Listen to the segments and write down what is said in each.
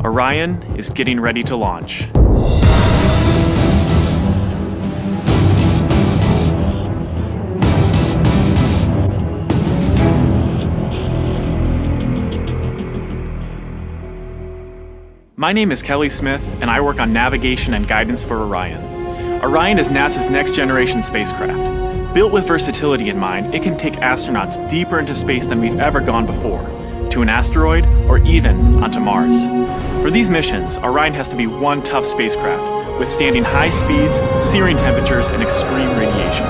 Orion is getting ready to launch. My name is Kelly Smith, and I work on navigation and guidance for Orion. Orion is NASA's next-generation spacecraft. Built with versatility in mind, it can take astronauts deeper into space than we've ever gone before, to an asteroid or even onto Mars. For these missions, Orion has to be one tough spacecraft, withstanding high speeds, searing temperatures, and extreme radiation.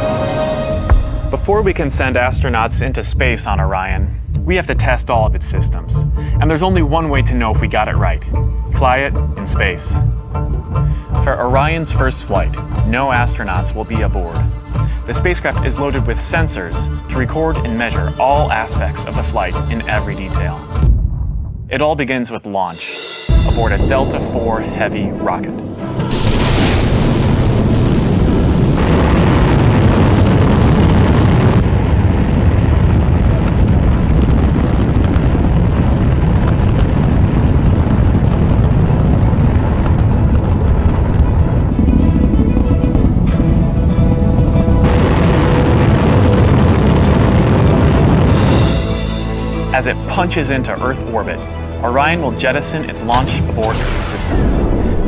Before we can send astronauts into space on Orion, we have to test all of its systems. And there's only one way to know if we got it right: fly it in space. For Orion's first flight, no astronauts will be aboard. The spacecraft is loaded with sensors to record and measure all aspects of the flight in every detail. It all begins with launch aboard a Delta IV Heavy rocket. As it punches into Earth orbit, Orion will jettison its launch abort system.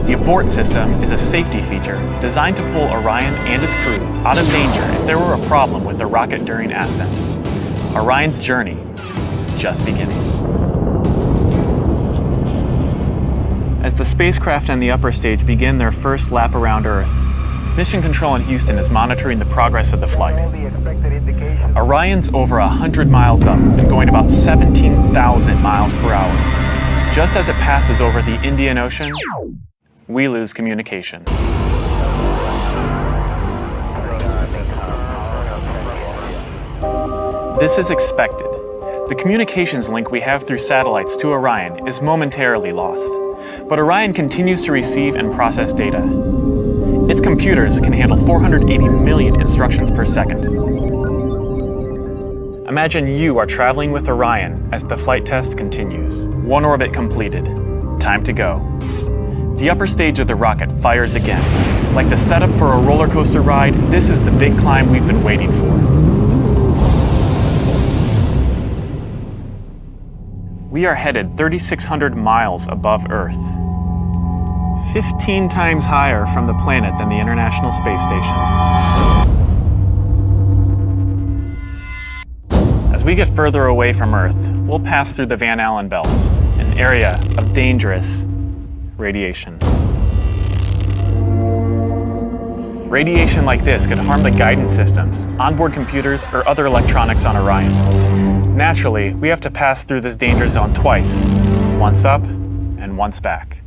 The abort system is a safety feature designed to pull Orion and its crew out of danger if there were a problem with the rocket during ascent. Orion's journey is just beginning. As the spacecraft and the upper stage begin their first lap around Earth, Mission Control in Houston is monitoring the progress of the flight. Orion's over 100 miles up and going about 17,000 miles per hour. Just as it passes over the Indian Ocean, we lose communication. This is expected. The communications link we have through satellites to Orion is momentarily lost, but Orion continues to receive and process data. Its computers can handle 480 million instructions per second. Imagine you are traveling with Orion as the flight test continues. One orbit completed. Time to go. The upper stage of the rocket fires again. Like the setup for a roller coaster ride, this is the big climb we've been waiting for. We are headed 3,600 miles above Earth. 15 times higher from the planet than the International Space Station. As we get further away from Earth, we'll pass through the Van Allen belts, an area of dangerous radiation. Radiation like this could harm the guidance systems, onboard computers, or other electronics on Orion. Naturally, we have to pass through this danger zone twice, once up and once back.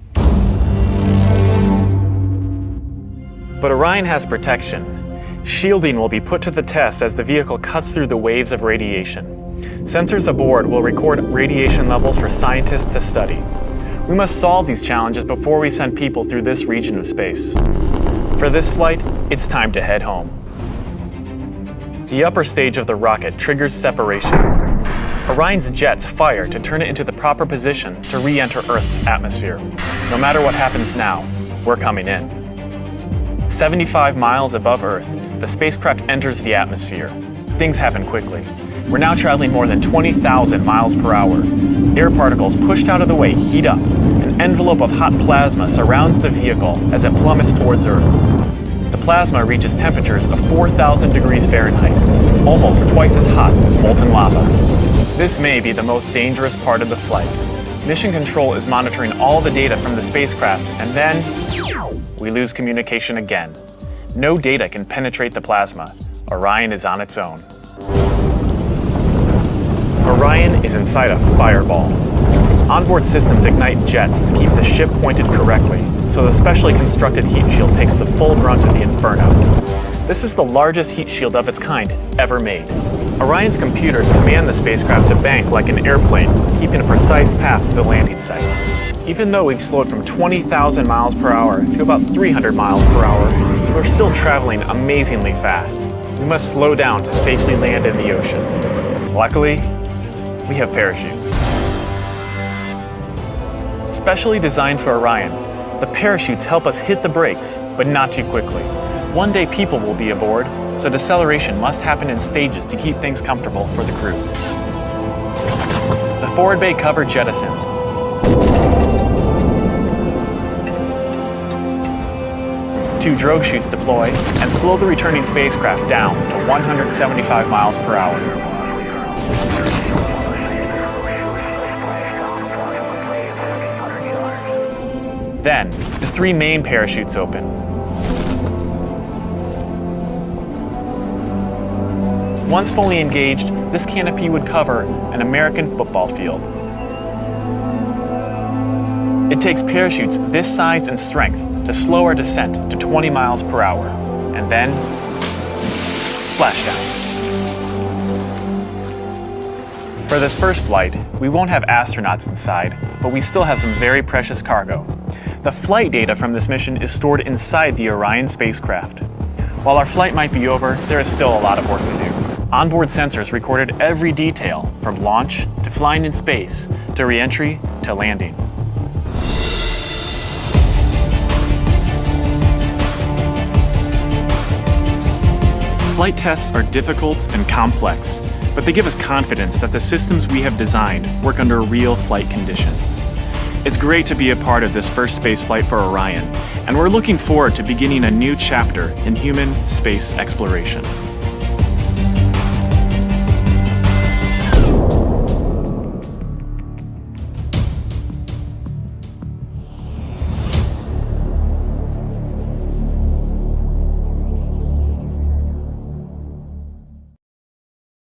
But Orion has protection. Shielding will be put to the test as the vehicle cuts through the waves of radiation. Sensors aboard will record radiation levels for scientists to study. We must solve these challenges before we send people through this region of space. For this flight, it's time to head home. The upper stage of the rocket triggers separation. Orion's jets fire to turn it into the proper position to re-enter Earth's atmosphere. No matter what happens now, we're coming in. 75 miles above Earth, the spacecraft enters the atmosphere. Things happen quickly. We're now traveling more than 20,000 miles per hour. Air particles pushed out of the way heat up. An envelope of hot plasma surrounds the vehicle as it plummets towards Earth. The plasma reaches temperatures of 4,000 degrees Fahrenheit, almost twice as hot as molten lava. This may be the most dangerous part of the flight. Mission Control is monitoring all the data from the spacecraft, and then we lose communication again. No data can penetrate the plasma. Orion is on its own. Orion is inside a fireball. Onboard systems ignite jets to keep the ship pointed correctly, so the specially constructed heat shield takes the full brunt of the inferno. This is the largest heat shield of its kind ever made. Orion's computers command the spacecraft to bank like an airplane, keeping a precise path to the landing site. Even though we've slowed from 20,000 miles per hour to about 300 miles per hour, we're still traveling amazingly fast. We must slow down to safely land in the ocean. Luckily, we have parachutes. Specially designed for Orion, the parachutes help us hit the brakes, but not too quickly. One day people will be aboard, so deceleration must happen in stages to keep things comfortable for the crew. The forward bay cover jettisons. Two drogue chutes deploy and slow the returning spacecraft down to 175 miles per hour. Then, the three main parachutes open. Once fully engaged, this canopy would cover an American football field. It takes parachutes this size and strength to slow our descent to 20 miles per hour, and then splashdown. For this first flight, we won't have astronauts inside, but we still have some very precious cargo. The flight data from this mission is stored inside the Orion spacecraft. While our flight might be over, there is still a lot of work to do. Onboard sensors recorded every detail, from launch to flying in space, to re-entry to landing. Flight tests are difficult and complex, but they give us confidence that the systems we have designed work under real flight conditions. It's great to be a part of this first space flight for Orion, and we're looking forward to beginning a new chapter in human space exploration.